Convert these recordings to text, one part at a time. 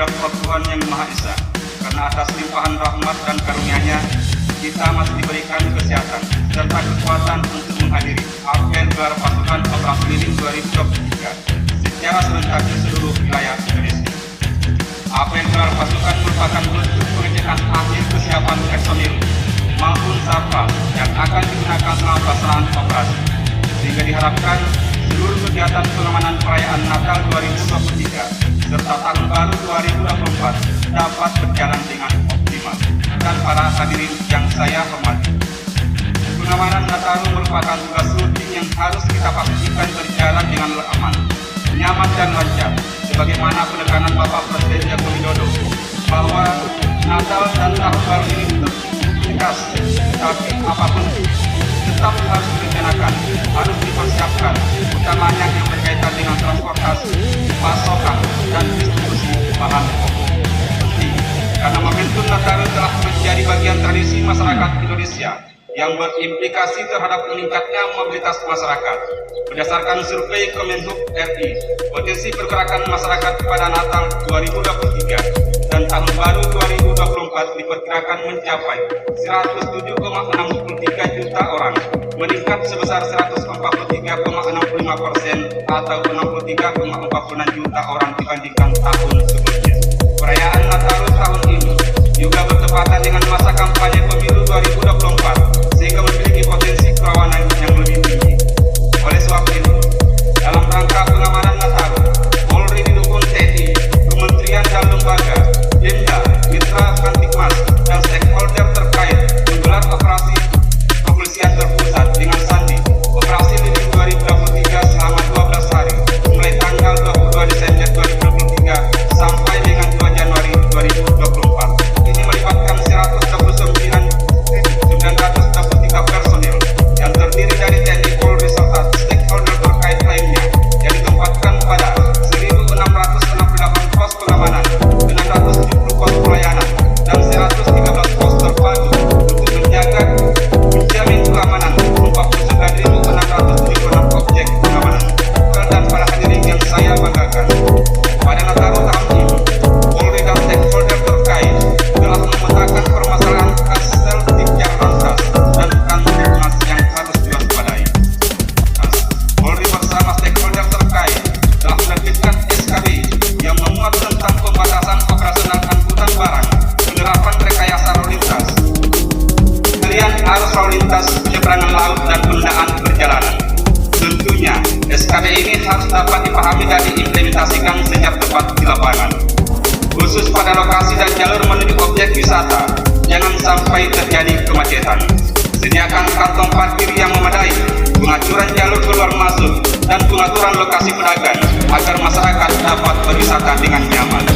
dirahmat Tuhan Yang Maha Esa, karena atas limpahan rahmat dan karunia-Nya, kita masih diberikan kesehatan serta kekuatan untuk menghadiri apel gelar pasukan operasi keliling 2023 secara serentak di seluruh wilayah Indonesia. Apel gelar pasukan merupakan bentuk pengecekan akhir kesiapan personil maupun satpam yang akan digunakan selama pelaksanaan operasi, sehingga diharapkan seluruh kegiatan pengamanan perayaan Natal 2023 serta Tahun Baru 2024 dapat berjalan dengan optimal. Dan para hadirin yang saya hormati, pengamanan Nataru merupakan tugas rutin yang harus kita pastikan berjalan dengan aman, nyaman dan lancar, sebagaimana penekanan Bapak Presiden Joko Widodo bahwa Natal dan Tahun Baru ini tegas, tapi apapun tetap harus direncanakan, harus dipersiapkan, utamanya yang berkaitan dengan transportasi, pasokan, dan distribusi bahan pokok. Karena momentum Natal telah menjadi bagian tradisi masyarakat Indonesia yang berimplikasi terhadap meningkatnya mobilitas masyarakat. Berdasarkan survei Kemenhub RI, potensi pergerakan masyarakat pada Natal 2023 dan Tahun Baru 2024 diperkirakan mencapai 107,63 juta orang, meningkat sebesar 143,65% atau 63,46 juta orang dibandingkan tahun sebelumnya. Perayaan Natal tahun ini juga bertepatan dengan masa kampanye pemilu 2024 sehingga memiliki potensi kerawanan yang lebih tinggi. Oleh sebab itu, dalam rangka pengamanan Natal, Polri didukung TNI, kementerian dan lembaga, Pemda, mitra Kantikmas, dan stakeholder terkait menggelar operasi kepolisian terpusat dengan sandi Operasi Lilin 2023 selama 12 hari, mulai tanggal 22 Desember 2023 sampai dengan 2 Januari 2024. Ini melibatkan 129.923 personil yang terdiri dari TNI, Polri, serta stakeholder terkait lainnya yang ditempatkan pada 1.668 pos pengamanan, 670 pos pelayanan, dan 113 pos terpadu untuk menjamin keamanan 49.676 objek pengamanan. Dan para hadirin yang saya banggakan, pada Natal tahun ini, Polri dan stakeholder terkait telah memetakan permasalahan hasil tiga lantas dan Kantikmas yang harus diwaspadai. Polri bersama stakeholder terkait telah menerbitkan SKB yang memuat tentang pembatasan operasional angkutan barang, penerapan rekayasa lalu lintas, pengalihan arus lalu lintas, penyeberangan laut, dan penundaan perjalanan. Tentunya, SKB ini harus dapat dipahami dan diimplementasikan secara tepat di lapangan. Khusus pada lokasi dan jalur menuju objek wisata, jangan sampai terjadi kemacetan. Sediakan kantong parkir yang memadai, pengaturan jalur keluar masuk, dan pengaturan lokasi pedagang agar masyarakat dapat berwisata dengan nyaman.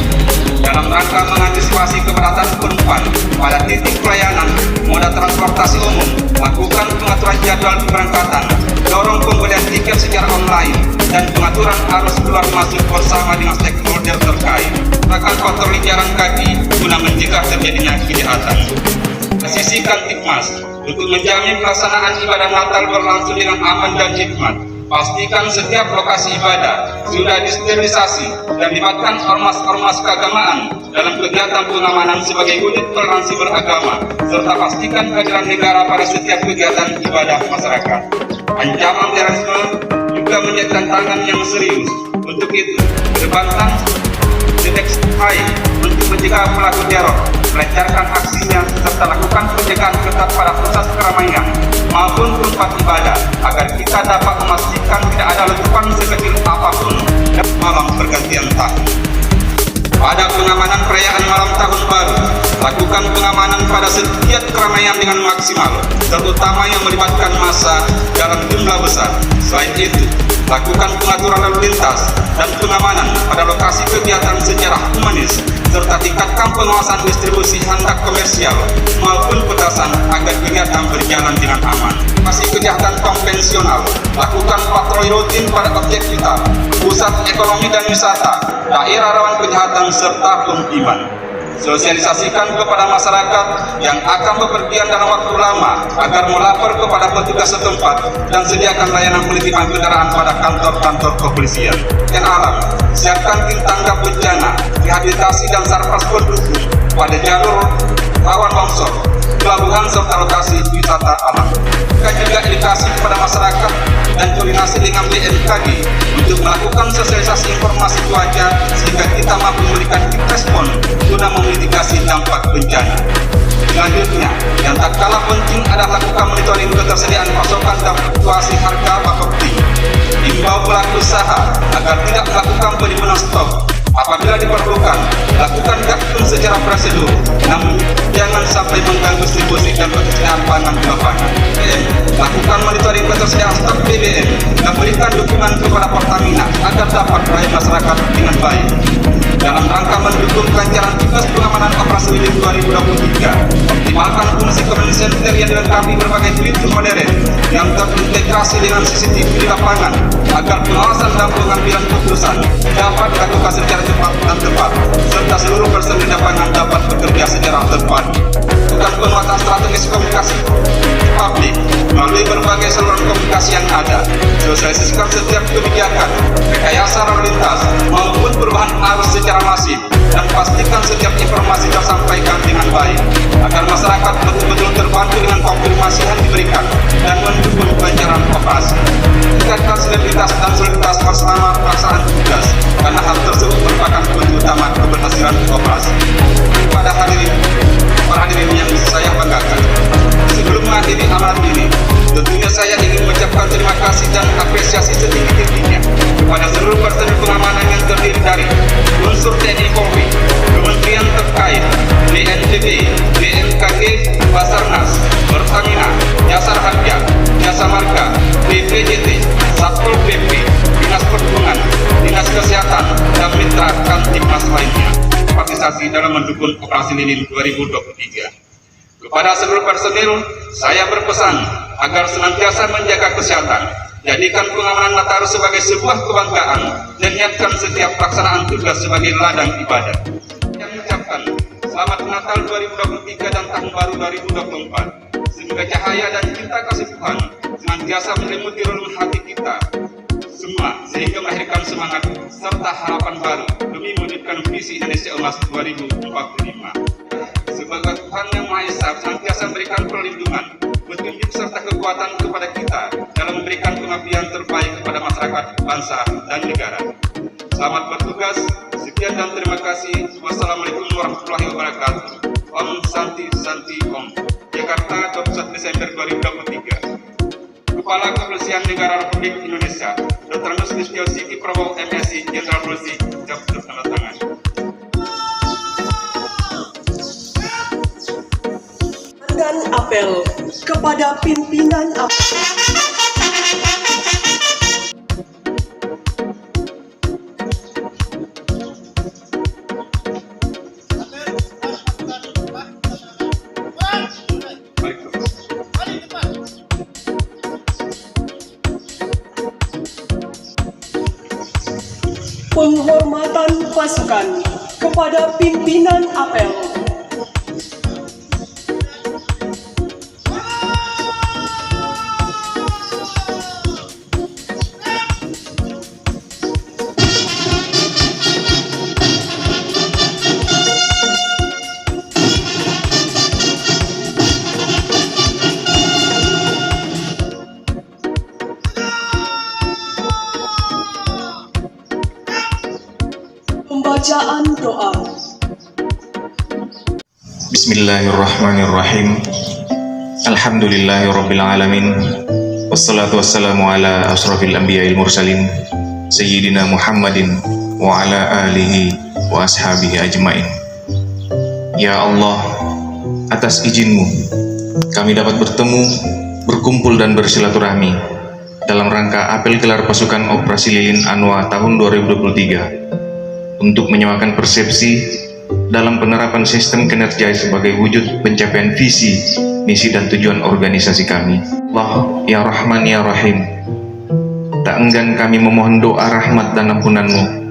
Dalam rangka mengantisipasi kepadatan penumpang pada titik pelayanan moda transportasi umum, lakukan pengaturan jadwal keberangkatan, dorong pembelian tiket secara online, dan pengaturan arus keluar masuk bersama dengan stakeholder terkait. Akan patroli jalan kaki guna mencegah terjadinya kejahatan. Sisi Kantikmas untuk menjamin pelaksanaan ibadah Natal berlangsung dengan aman dan hikmat. Pastikan setiap lokasi ibadah sudah disterilisasi dan libatkan ormas-ormas keagamaan dalam kegiatan pengamanan sebagai unit toleransi beragama, serta pastikan kehadiran negara pada setiap kegiatan ibadah masyarakat. Ancaman terorisme juga menjadi tantangan yang serius. Untuk itu, kedepankan deteksi untuk mencegah pelaku teror, melancarkan aksinya, serta lakukan pencegahan ketat pada pusat keramaian maupun tempat ibadah agar kita dapat memastikan tidak ada letupan sekecil apapun dan malam pergantian tahun. Pada pengamanan perayaan malam tahun baru, lakukan pengamanan pada setiap keramaian dengan maksimal, terutama yang melibatkan massa dalam jumlah besar. Selain itu, lakukan pengaturan lalu lintas dan pengamanan pada lokasi kegiatan secara humanis, serta tingkatkan pengawasan distribusi handak komersial maupun petasan agar kegiatan berjalan dengan aman. Masih kejahatan konvensional, lakukan patroli rutin pada objek vital, pusat ekonomi dan wisata, daerah rawan kejahatan, serta pemukiman. Sosialisasikan kepada masyarakat yang akan bepergian dalam waktu lama agar melapor kepada petugas setempat dan sediakan layanan penitipan kendaraan pada kantor-kantor kepolisian. Dan alam, siapkan tim tanggap bencana di rehabilitasi dan sarpas pendukung pada jalur rawan longsor, pelabuhan serta lokasi wisata alam. Kita juga edukasi kepada masyarakat dan koordinasi dengan BMKG untuk melakukan sosialisasi informasi cuaca sehingga kita mampu memberikan respon guna memitigasi dampak bencana. Selanjutnya, yang tak kalah penting adalah lakukan monitoring ketersediaan pasokan dan fluktuasi harga bakopi. Imbau pelaku usaha agar tidak melakukan penimbunan stok. Apabila diperlukan, lakukan gabung secara prosedur, namun jangan sampai mengganggu distribusi dan ketersediaan pangan di lapangan. Lakukan monitoring ketersediaan stok BBM dan berikan dukungan kepada Pertamina agar dapat melayani masyarakat dengan baik. Dalam rangka mendukung kelancaran tugas pengamanan operasi lilin 2023, optimalkan fungsi command center yang dilengkapi berbagai fitur modern yang terintegrasi dengan CCTV di lapangan agar pengawasan dan pengambilan keputusan dapat dilakukan secara cepat dan tepat, serta seluruh personil di lapangan dapat bekerja secara tepat. Bukan penguatan strategis komunikasi publik melalui berbagai saluran komunikasi yang ada, sosialisasikan setiap kebijakan, rekayasa lalu lintas maupun perubahan arus secara masif, dan pastikan setiap informasi tersampaikan dengan baik agar masyarakat betul-betul terbantu dengan konfirmasi yang diberikan dan mendukung pelancaran operasi. Tingkatkan sinergitas dan soliditas bersama pelaksanaan tugas karena hal tersebut merupakan kunci utama keberhasilan operasi. Pada para hadirin yang saya banggakan, sebelum mengakhiri amanat ini, tentunya saya ingin mengucapkan terima kasih dan apresiasi setinggi-tingginya kepada seluruh personil pengamanan yang terdiri dari unsur TNI Polri, kementerian terkait, BNPB, BMKG, Basarnas, Pertamina, Jasa Harja, Jasa Marga, BPJT, Satpol PP, Dinas Perhubungan, Dinas Kesehatan, dan mitra Kamtibmas lainnya. Partisipasi dalam mendukung operasi lilin 2023. Kepada seluruh personil, saya berpesan agar senantiasa menjaga kesehatan, jadikan pengamanan Nataru sebagai sebuah kebanggaan, dan niatkan setiap pelaksanaan tugas sebagai ladang ibadah. Yang mengucapkan Selamat Natal 2023 dan Tahun Baru 2024. Semoga cahaya dan cinta kasih Tuhan senantiasa menyelimuti relung hati kita semua, sehingga melahirkan semangat serta harapan baru demi mewujudkan visi Indonesia Emas 2045. Semoga Tuhan Yang Maha Esa senantiasa memberikan perlindungan, petunjuk serta kekuatan kepada kita dalam memberikan pengabdian terbaik kepada masyarakat, bangsa, dan negara. Selamat bertugas, sekian dan terima kasih. Wassalamualaikum warahmatullahi wabarakatuh. Om Santi Santi Om. Jakarta, 21 Desember 2023. Kepala Kepolisian Negara Republik Indonesia, Dr. Listio Sigit Prabowo MSI, Jenderal Polisi, jabatan tanda tangan. Dan apel kepada pimpinan penghormatan pasukan kepada pimpinan apel. Pembacaan doa. Bismillahirrahmanirrahim. Alhamdulillahirabbil alamin. Wassalatu wassalamu ala asrofil anbiya'il mursalin Sayyidina Muhammadin wa ala alihi wa ashabihi ajmain. Ya Allah, atas izinmu kami dapat bertemu, berkumpul dan bersilaturahmi dalam rangka apel gelar pasukan operasi lilin Anwa tahun 2023 untuk menyamakan persepsi dalam penerapan sistem kinerja sebagai wujud pencapaian visi, misi dan tujuan organisasi kami. Allah ya Rahman ya Rahim, tak enggan kami memohon doa rahmat dan ampunan-Mu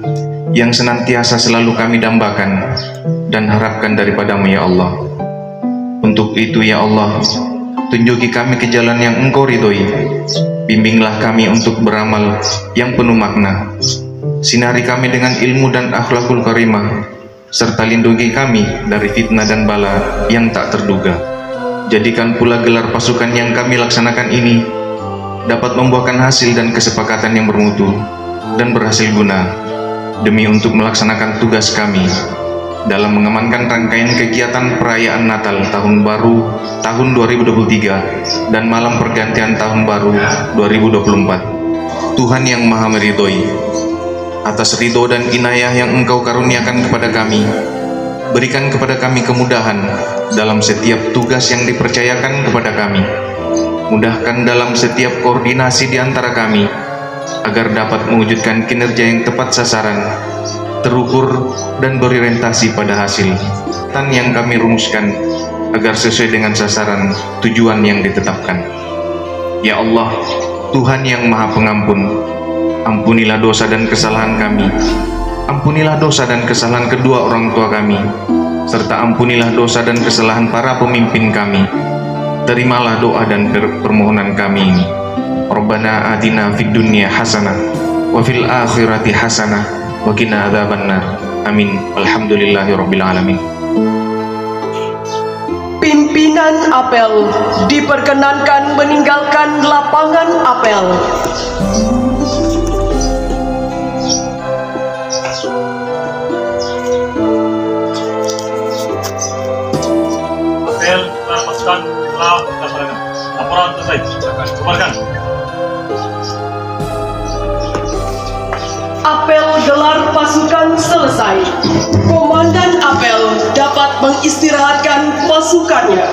yang senantiasa selalu kami dambakan dan harapkan daripada-Mu ya Allah. Untuk itu ya Allah, tunjuki kami ke jalan yang Engkau ridhoi, bimbinglah kami untuk beramal yang penuh makna, sinari kami dengan ilmu dan akhlakul karimah, serta lindungi kami dari fitnah dan bala yang tak terduga. Jadikan pula gelar pasukan yang kami laksanakan ini dapat membuahkan hasil dan kesepakatan yang bermutu dan berhasil guna demi untuk melaksanakan tugas kami dalam mengamankan rangkaian kegiatan perayaan Natal Tahun Baru tahun 2023 dan malam pergantian Tahun Baru 2024. Tuhan yang Maha Meridhoi, atas ridho dan inayah yang Engkau karuniakan kepada kami, berikan kepada kami kemudahan dalam setiap tugas yang dipercayakan kepada kami. Mudahkan dalam setiap koordinasi di antara kami, agar dapat mewujudkan kinerja yang tepat sasaran, terukur, dan berorientasi pada hasil tan yang kami rumuskan, agar sesuai dengan sasaran tujuan yang ditetapkan. Ya Allah, Tuhan yang Maha Pengampun, ampunilah dosa dan kesalahan kami. Ampunilah dosa dan kesalahan kedua orang tua kami, serta ampunilah dosa dan kesalahan para pemimpin kami. Terimalah doa dan permohonan kami ini. Rabbana atina fid dunya hasanah wa fil akhirati hasanah wa qina adzabannar. Amin. Alhamdulillahirabbil alamin. Pimpinan apel diperkenankan meninggalkan lapangan apel. Apel pasukan telah dilaksanakan. Laporan selesai. Bubarkan. Apel gelar pasukan selesai. Komandan apel dapat mengistirahatkan pasukannya.